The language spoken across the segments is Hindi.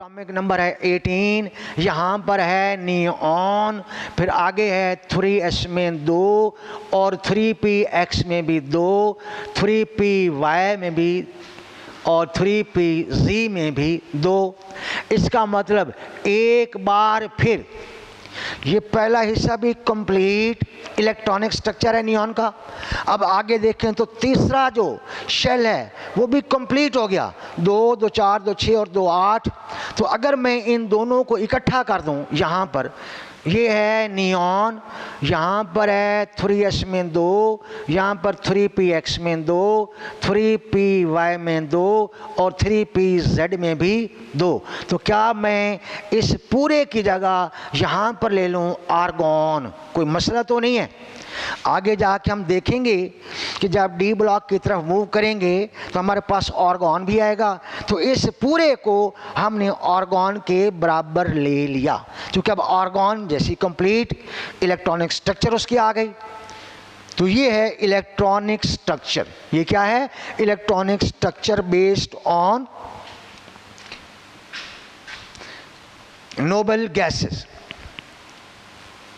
एटॉमिक नंबर है 18, यहाँ पर है नियॉन, फिर आगे है 3s में 2 और 3px में भी 2, 3py में भी और 3pz में भी 2। इसका मतलब एक बार फिर ये पहला हिस्सा भी कंप्लीट इलेक्ट्रॉनिक स्ट्रक्चर है नियॉन का। अब आगे देखें तो तीसरा जो शेल है वो भी कंप्लीट हो गया, 2 2 4 2 6 और 2 8। तो अगर मैं इन दोनों को इकट्ठा कर दूं, यहाँ पर ये है नियॉन, यहाँ पर है 3s में 2, यहाँ पर 3px में 2, 3py में 2 और 3pz में भी 2। तो क्या मैं इस पूरे की जगह यहाँ पर ले लूँ आर्गॉन? कोई मसला तो नहीं है। आगे जाके हम देखेंगे कि जब डी ब्लॉक की तरफ मूव करेंगे तो हमारे पास आर्गॉन भी आएगा। तो इस पूरे को हमने आर्गॉन के बराबर ले लिया, क्योंकि अब आर्गॉन जैसी कंप्लीट इलेक्ट्रॉनिक स्ट्रक्चर उसकी आ गई। तो ये है इलेक्ट्रॉनिक स्ट्रक्चर। ये क्या है? Electronic structure based on noble gases,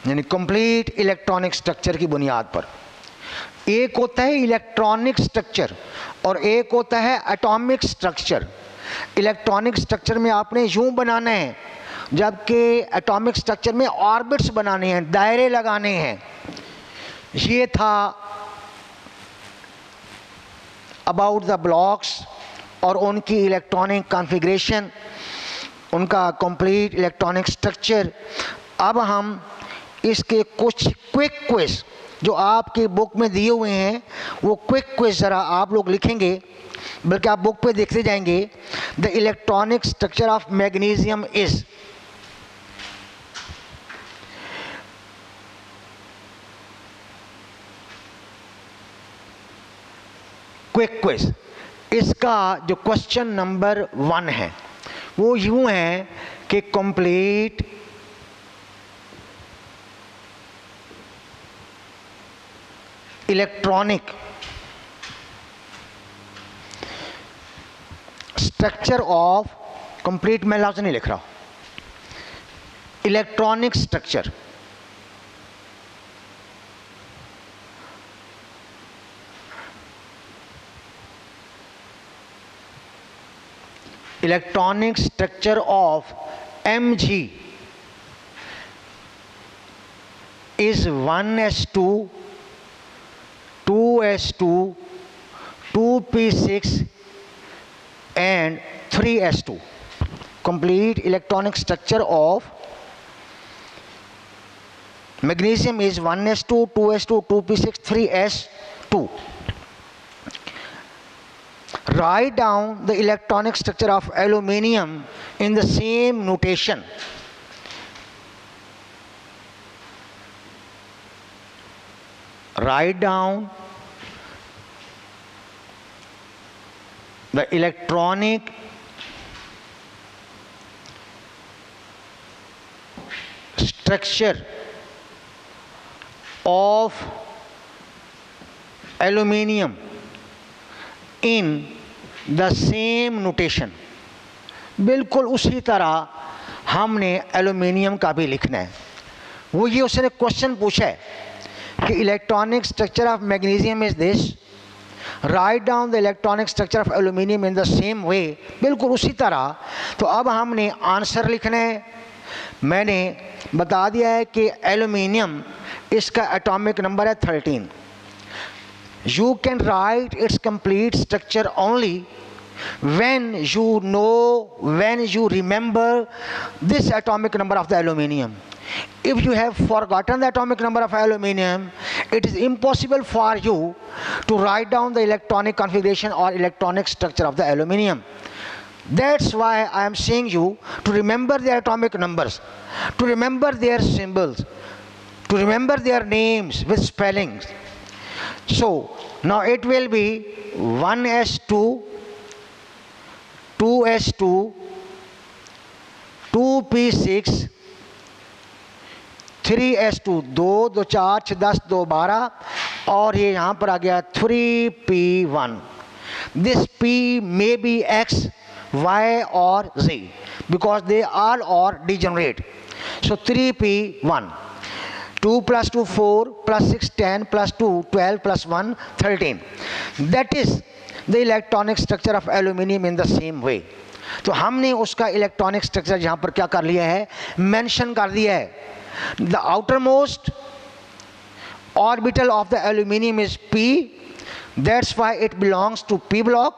यानी कंप्लीट इलेक्ट्रॉनिक स्ट्रक्चर की बुनियाद पर। एक होता है इलेक्ट्रॉनिक स्ट्रक्चर और एक होता है एटॉमिक स्ट्रक्चर। इलेक्ट्रॉनिक स्ट्रक्चर में आपने यूं बनाना है, जबकि एटॉमिक स्ट्रक्चर में ऑर्बिट्स बनाने हैं, दायरे लगाने हैं। ये था अबाउट द ब्लॉक्स और उनकी इलेक्ट्रॉनिक कॉन्फ़िगरेशन, उनका कंप्लीट इलेक्ट्रॉनिक स्ट्रक्चर। अब हम इसके कुछ क्विक क्विज जो आपकी बुक में दिए हुए हैं, वो क्विक क्विज ज़रा आप लोग लिखेंगे, बल्कि आप बुक पे देखते जाएंगे। The electronic structure of magnesium is, quick quiz. इसका जो क्वेश्चन नंबर 1 है वो यूं है कि complete electronic structure of, complete मैं लफ्ज़ नहीं लिख रहा, electronic structure electronic structure of Mg is 1s2 2s2 2p6 and 3s2. Complete electronic structure of magnesium is 1s2 2s2 2p6 3s2. Write down the electronic structure of aluminium in the same notation. Write down the electronic structure of aluminium in the same notation. बिल्कुल उसी तरह हमने एल्यूमिनियम का भी लिखना है। वो ये उसने क्वेश्चन पूछा है कि electronic structure of magnesium is this, write down the electronic structure of aluminium in the same way, बिल्कुल उसी तरह। तो अब हमने आंसर लिखना है। मैंने बता दिया है कि एल्यूमिनियम, इसका एटॉमिक नंबर है 13। You can write its complete structure only when you remember this atomic number of the aluminium. If you have forgotten the atomic number of aluminium, it is impossible for you to write down the electronic configuration or electronic structure of the aluminium. That's why I am saying you to remember their atomic numbers, to remember their symbols, to remember their names with spellings. So now it will be 1s2 2s2 2p6 3s2 2 2 4 6 10 2 12 और ये यहाँ पर आ गया 3p1. This p may be x, y और z. because they all are degenerate. So 3p1, 2 plus 2 4 plus 6 10 plus 2 12 plus 1 13. That is the electronic structure of aluminium in the same way. तो हमने उसका इलेक्ट्रॉनिक स्ट्रक्चर यहाँ पर क्या कर लिया है, मेंशन कर दिया है. The outer most orbital of the aluminium is p, that's why it belongs to p block,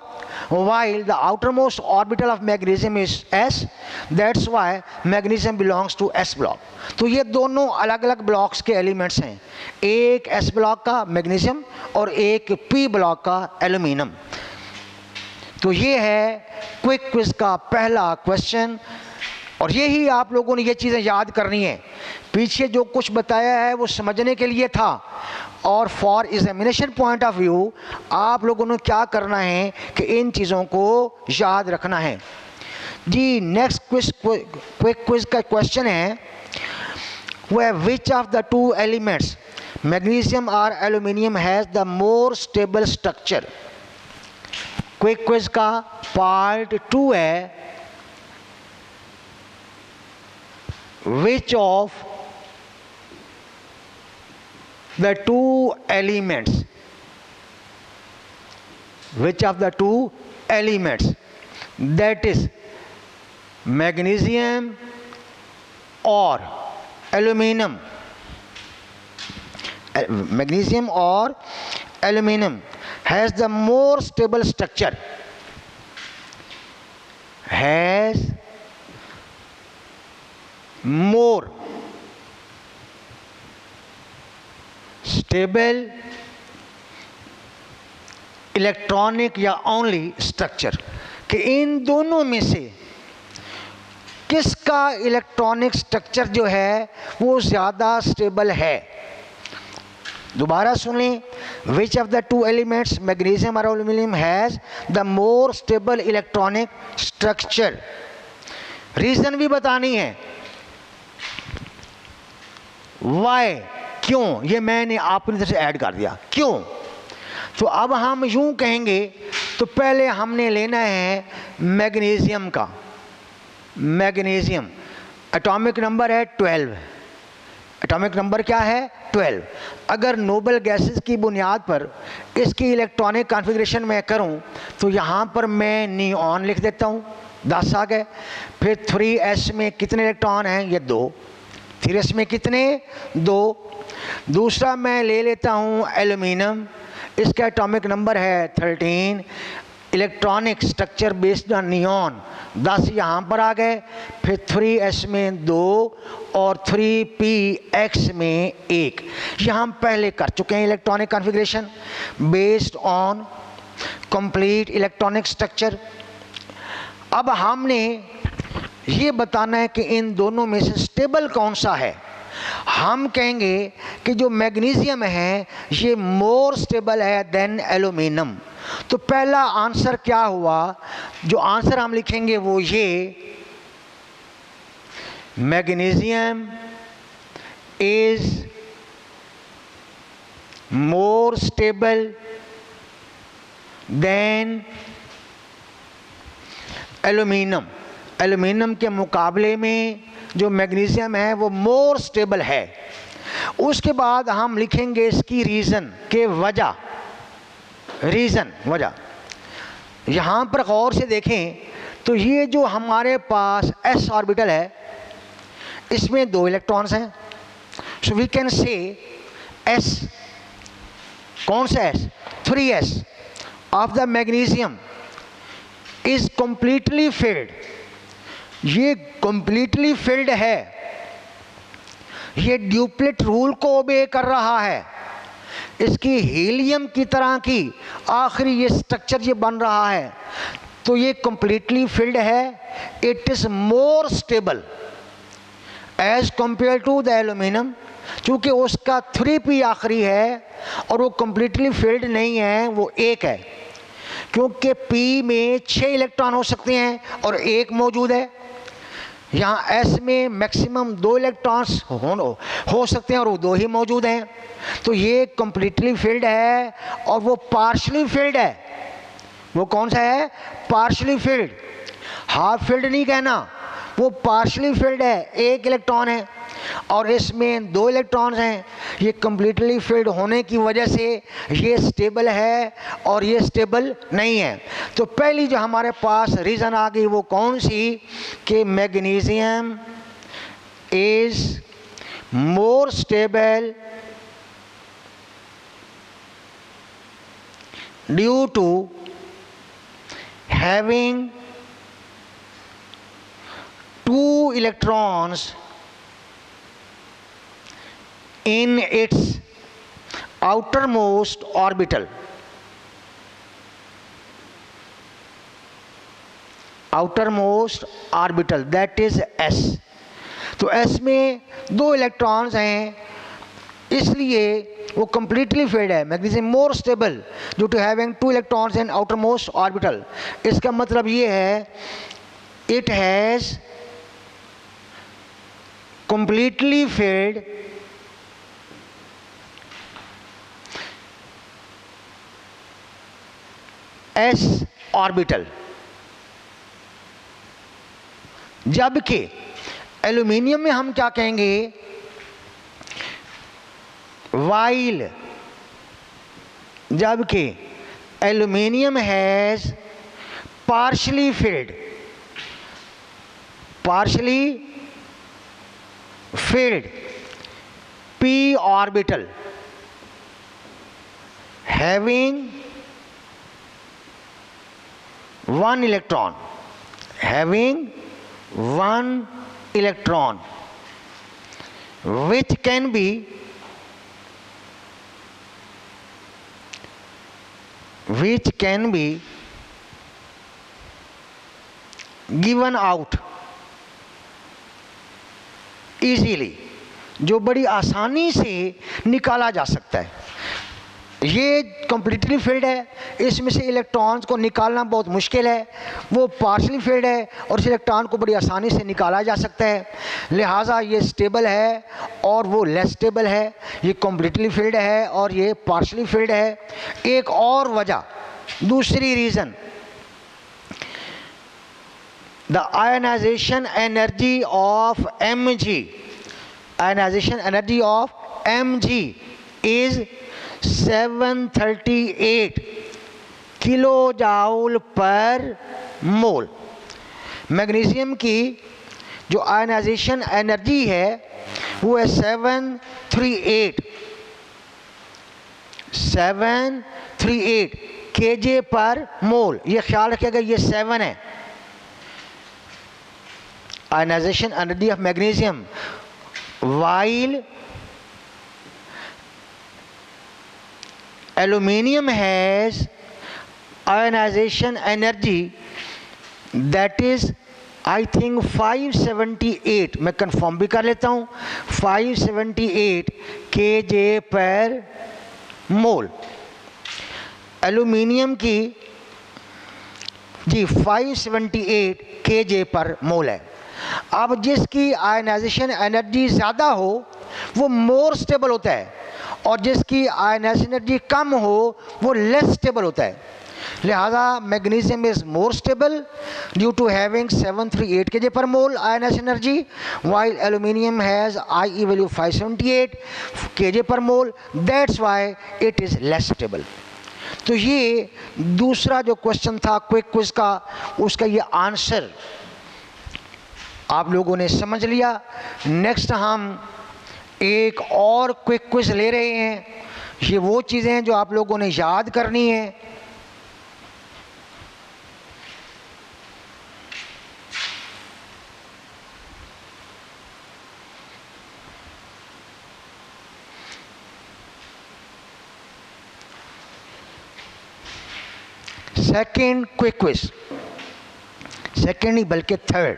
while the outermost orbital of magnesium is s, that's why magnesium belongs to s block. तो ये दोनों अलग अलग ब्लॉक्स के एलिमेंट्स हैं, एक s ब्लॉक का मैग्नीशियम और एक p ब्लॉक का एल्यूमिनियम. तो ये है क्विक क्विज का पहला क्वेश्चन, और यही आप लोगों ने ये चीज़ें याद करनी है. पीछे जो कुछ बताया है वो समझने के लिए था, और for examination point of view आप लोगों ने क्या करना है कि इन चीज़ों को याद रखना है जी. नेक्स्ट क्विक क्विज का क्वेश्चन है, वह which of the two elements magnesium और aluminium has the more stable structure. Quick quiz का पार्ट 2 है, which of the two elements, that is magnesium or aluminum, has the more stable structure, has more stable electronic या ओनली स्ट्रक्चर, कि इन दोनों में से किसका इलेक्ट्रॉनिक स्ट्रक्चर जो है वो ज़्यादा स्टेबल है. दोबारा सुन लें, which of the two elements magnesium और aluminium has the more stable electronic structure. Reason भी बतानी है, वाई, क्यों, ये मैंने अपनी तरफ से ऐड कर दिया, क्यों. तो अब हम यूं कहेंगे, तो पहले हमने लेना है मैग्नीशियम का. मैग्नीशियम एटॉमिक नंबर है 12. एटॉमिक नंबर क्या है 12. अगर नोबल गैसेस की बुनियाद पर इसकी इलेक्ट्रॉनिक कॉन्फ़िगरेशन मैं करूं, तो यहाँ पर मैं नियॉन लिख देता हूँ, 10 आ गए. फिर 3s में कितने इलेक्ट्रॉन हैं, ये 2. 3s में कितने, 2. दूसरा मैं ले लेता हूँ एल्यूमिनियम, इसका एटॉमिक नंबर है 13. Electronic structure based on neon 10 यहाँ पर आ गए. फिर 3s में 2 और 3px में 1. ये हम पहले कर चुके हैं electronic configuration based on complete electronic structure. अब हमने ये बताना है कि इन दोनों में से स्टेबल कौन सा है. हम कहेंगे कि जो मैग्नीशियम है ये मोर स्टेबल है देन एल्यूमिनियम. तो पहला आंसर क्या हुआ, जो आंसर हम लिखेंगे वो ये, magnesium is more stable then aluminium. Aluminium के मुकाबले में जो मैग्नीशियम है वो मोर स्टेबल है. उसके बाद हम लिखेंगे इसकी रीज़न के वजह. यहाँ पर गौर से देखें तो ये जो हमारे पास s ऑर्बिटल है इसमें 2 इलेक्ट्रॉन्स हैं. So we can say s, कौन सा s, 3s of the magnesium is completely filled. ये कंप्लीटली फिल्ड है, ये ड्यूप्लेट रूल को ओबे कर रहा है. इसकी हीलियम की तरह की आखिरी ये स्ट्रक्चर ये बन रहा है. तो ये कंप्लीटली फिल्ड है. It is more stable as compare to the aluminium, क्योंकि उसका 3p आखिरी है और वो कंप्लीटली फिल्ड नहीं है, वो 1 है. क्योंकि p में 6 इलेक्ट्रॉन हो सकते हैं और 1 मौजूद है. यहाँ s में मैक्सिमम 2 इलेक्ट्रॉन्स हो सकते हैं और वो 2 ही मौजूद हैं. तो ये कंप्लीटली फिल्ड है और वो पार्शली फिल्ड है. वो कौन सा है, पार्शली फिल्ड. हाफ फिल्ड नहीं कहना, वो पार्शली फिल्ड है, एक इलेक्ट्रॉन है, और इसमें 2 इलेक्ट्रॉन्स हैं। ये कंप्लीटली फिल्ड होने की वजह से ये स्टेबल है और ये स्टेबल नहीं है। तो पहली जो हमारे पास रीज़न आ गई वो कौन सी, कि magnesium is more stable due to having 2 electrons in its outermost orbital. outermost orbital, that is S. तो S में 2 इलेक्ट्रॉन्स हैं, इसलिए वो कंप्लीटली फिल्ड है। Magnesium more stable due to having 2 electrons in outermost orbital. इसका मतलब ये है, it has completely filled s orbital, जबकि एल्यूमिनियम में हम क्या कहेंगे, while जबकि aluminium has partially filled p orbital having 1 electron, which can be given out easily, जो बड़ी आसानी से निकाला जा सकता है। ये कंप्लीटली फिल्ड है, इसमें से इलेक्ट्रॉन्स को निकालना बहुत मुश्किल है। वो पार्शली फिल्ड है और इस इलेक्ट्रॉन को बड़ी आसानी से निकाला जा सकता है, लिहाजा ये स्टेबल है और वो लेस स्टेबल है। ये कंप्लीटली फिल्ड है और ये पार्शली फिल्ड है। एक और वजह, दूसरी reason, the ionization energy of Mg is 738 kilo joule per mole. Magnesium की जो आयनाइजेशन एनर्जी है वो है 738 kJ पर मोल। ये ख्याल रखिएगा, ये 7 है ionization energy of magnesium, while aluminium has ionization energy that is I think 578, मैं कंफर्म भी कर लेता हूँ, 578 kJ पर मोल। एल्यूमिनियम की जी 578 kJ पर मोल है। अब जिसकी आयनाइजेशन एनर्जी ज़्यादा हो वो मोर स्टेबल होता है, और जिसकी आयनाइजेशन एनर्जी कम हो वो लेस स्टेबल होता है। लिहाजा magnesium is more stable due to having 738 kJ per mole ionization energy, while aluminium has IE value 578 kJ per mole, that's why it is less stable। तो ये दूसरा जो क्वेश्चन था क्विक क्विज का, उसका ये आंसर आप लोगों ने समझ लिया। नेक्स्ट हम एक और क्विक क्विज ले रहे हैं। ये वो चीज़ें हैं जो आप लोगों ने याद करनी है। सेकेंड क्विक क्विज, सेकेंड नहीं बल्कि थर्ड।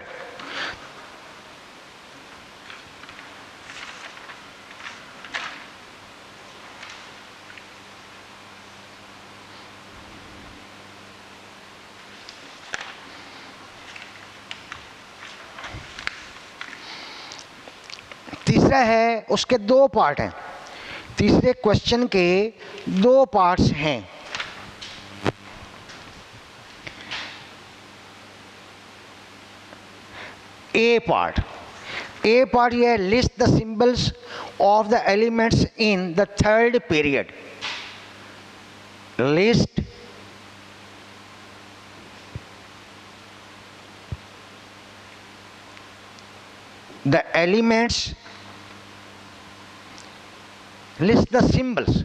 तीसरा है, उसके 2 पार्ट हैं। तीसरे क्वेश्चन के 2 पार्ट्स हैं। A part. A part here lists the symbols of the elements in the third period. List the elements, list the symbols,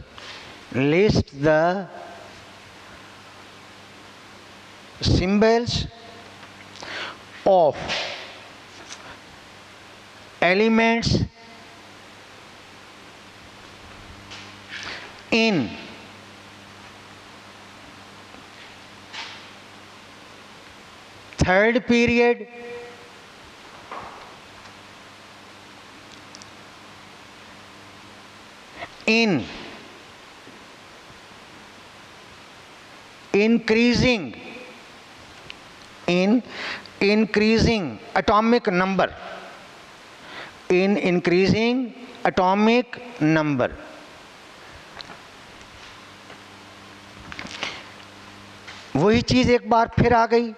list the symbols of elements in third period in increasing atomic number, in increasing atomic number. वही चीज़ एक बार फिर आ गई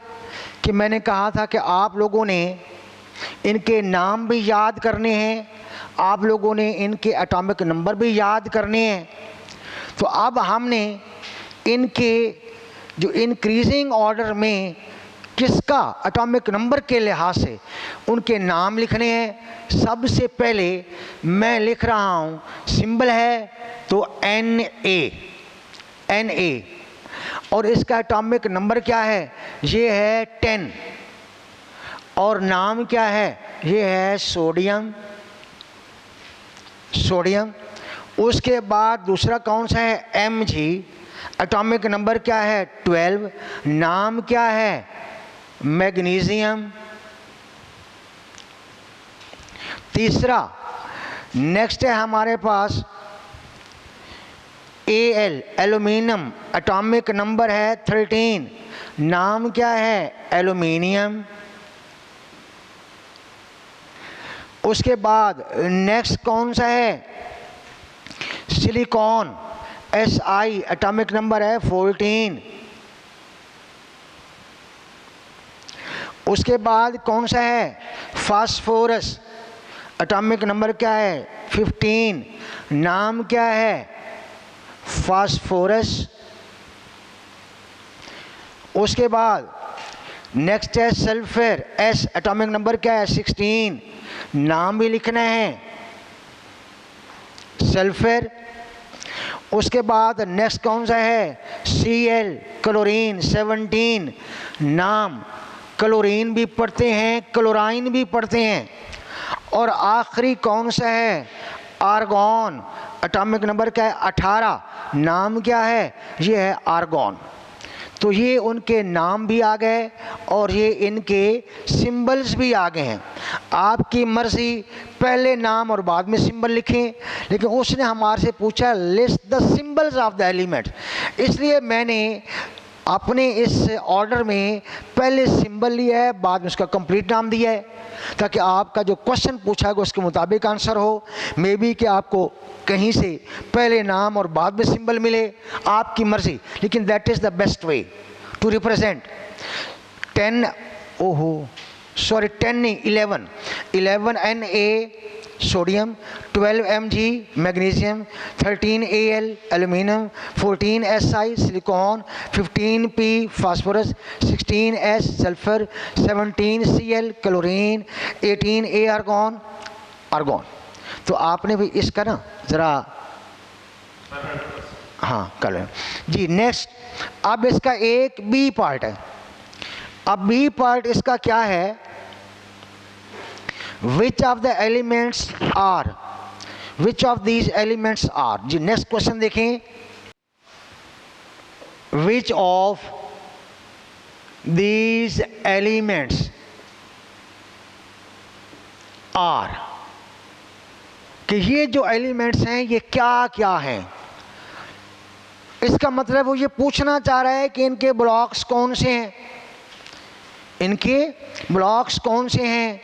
कि मैंने कहा था कि आप लोगों ने इनके नाम भी याद करने हैं, आप लोगों ने इनके एटॉमिक नंबर भी याद करने हैं। तो अब हमने इनके जो इंक्रीजिंग ऑर्डर में किसका एटॉमिक नंबर के लिहाज से उनके नाम लिखने हैं। सबसे पहले मैं लिख रहा हूँ, सिंबल है तो Na, और इसका एटॉमिक नंबर क्या है, ये है 10, और नाम क्या है, ये है सोडियम। उसके बाद दूसरा कौन सा है, Mg, एटॉमिक नंबर क्या है 12, नाम क्या है मैग्नीशियम। तीसरा नेक्स्ट है हमारे पास Al, एल्यूमिनियम, एटॉमिक नंबर है 13, नाम क्या है एल्यूमिनियम। उसके बाद नेक्स्ट कौन सा है, सिलिकॉन, Si, एटॉमिक नंबर है 14। उसके बाद कौन सा है, फास्फोरस, एटॉमिक नंबर क्या है 15, नाम क्या है फास्फोरस। उसके बाद नेक्स्ट है सल्फर, S, एटॉमिक नंबर क्या है 16, नाम भी लिखना है सल्फर। उसके बाद नेक्स्ट कौन सा है, Cl, क्लोरीन 17, नाम क्लोरीन भी पढ़ते हैं क्लोराइन भी पढ़ते हैं। और आखिरी कौन सा है, आर्गॉन, एटॉमिक नंबर क्या है 18, नाम क्या है, ये है आर्गॉन। तो ये उनके नाम भी आ गए और ये इनके सिंबल्स भी आ गए हैं। आपकी मर्ज़ी पहले नाम और बाद में सिंबल लिखें, लेकिन उसने हमारे से पूछा list the symbols of the element, इसलिए मैंने अपने इस ऑर्डर में पहले सिंबल लिया है, बाद में उसका कंप्लीट नाम दिया है, ताकि आपका जो क्वेश्चन पूछा है उसके मुताबिक आंसर हो। मे बी कि आपको कहीं से पहले नाम और बाद में सिंबल मिले, आपकी मर्ज़ी, लेकिन that is the best way to represent 10 नहीं 11 Na sodium, 12 Mg magnesium, 13 Al aluminium, 14 Si silicon, 15 P phosphorus, 16 S sulphur, 17 Cl chlorine, 18 A argon. तो आपने भी इसका ना ज़रा हाँ कर लें जी। नेक्स्ट अब इसका एक बी पार्ट है। अब बी पार्ट इसका क्या है, which of the elements are, which of these elements are जी। नेक्स्ट क्वेश्चन देखें, which of these elements are, कि ये जो एलिमेंट्स हैं ये क्या क्या हैं। इसका मतलब वो ये पूछना चाह रहा है कि इनके ब्लॉक्स कौन से हैं, इनके ब्लॉक्स कौन से हैं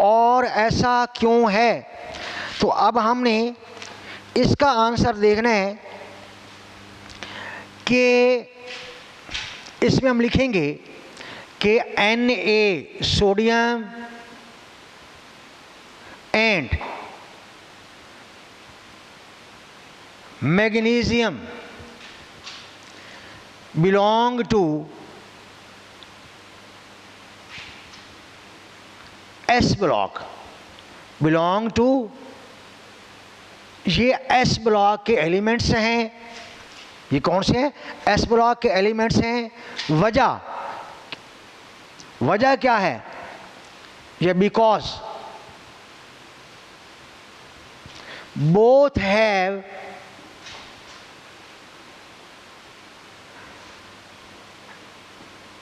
और ऐसा क्यों है। तो अब हमने इसका आंसर देखना है कि इसमें हम लिखेंगे कि Na सोडियम, element magnesium belong to S block, belong to, ये एस ब्लॉक के एलिमेंट्स हैं। ये कौन से हैं? एस ब्लॉक के एलिमेंट्स हैं। वजह क्या है? ये because both have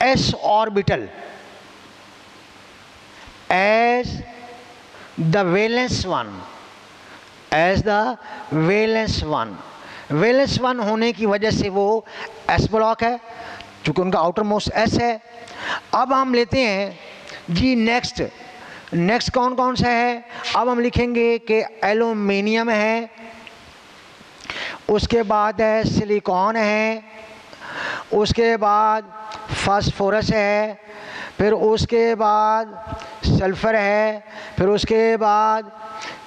s orbital as the valence one, as the valence one। Valence one होने की वजह से वो s ब्लॉक है, क्योंकि उनका आउटर मोस्ट s है। अब हम लेते हैं जी नेक्स्ट कौन कौन सा है? अब हम लिखेंगे कि एल्यूमिनियम है, उसके बाद है सिलिकॉन है, उसके बाद फास्फोरस है, फिर उसके बाद सल्फर है, फिर उसके बाद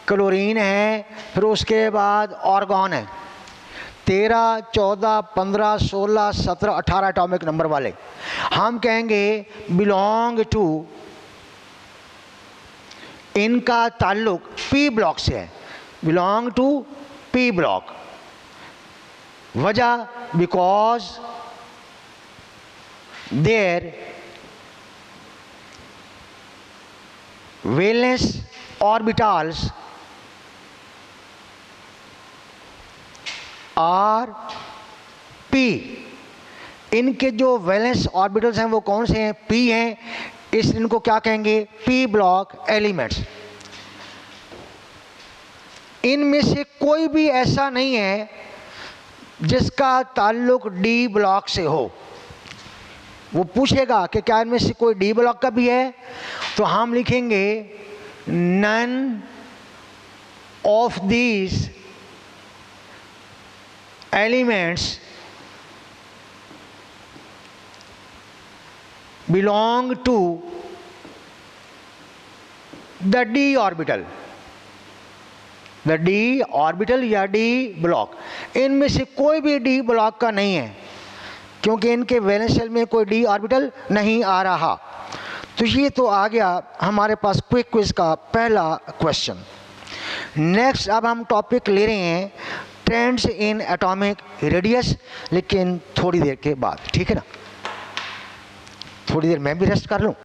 क्लोरीन है, फिर उसके बाद ऑर्गन है। 13, 14, 15, 16, 17, 18 एटॉमिक नंबर वाले हम कहेंगे बिलोंग टू, इनका ताल्लुक पी ब्लॉक से है, बिलोंग टू पी ब्लॉक। वजह because there valence orbitals R P. इनके जो वैलेंस ऑर्बिटल्स हैं वो कौन से हैं? पी हैं, इस इनको क्या कहेंगे? P block elements. इनमें से कोई भी ऐसा नहीं है जिसका ताल्लुक डी ब्लॉक से हो। वो पूछेगा कि क्या इनमें से कोई डी ब्लॉक का भी है, तो हम लिखेंगे none of these elements belong to the d orbital, the d orbital या d ब्लॉक। इनमें से कोई भी d ब्लॉक का नहीं है, क्योंकि इनके वैलेंस शेल में कोई d ऑर्बिटल नहीं आ रहा। तो ये तो आ गया हमारे पास क्विक क्विज का पहला क्वेश्चन। नेक्स्ट अब हम टॉपिक ले रहे हैं ट्रेंड्स इन एटॉमिक रेडियस, लेकिन थोड़ी देर के बाद, ठीक है ना? थोड़ी देर मैं भी रेस्ट कर लूँ।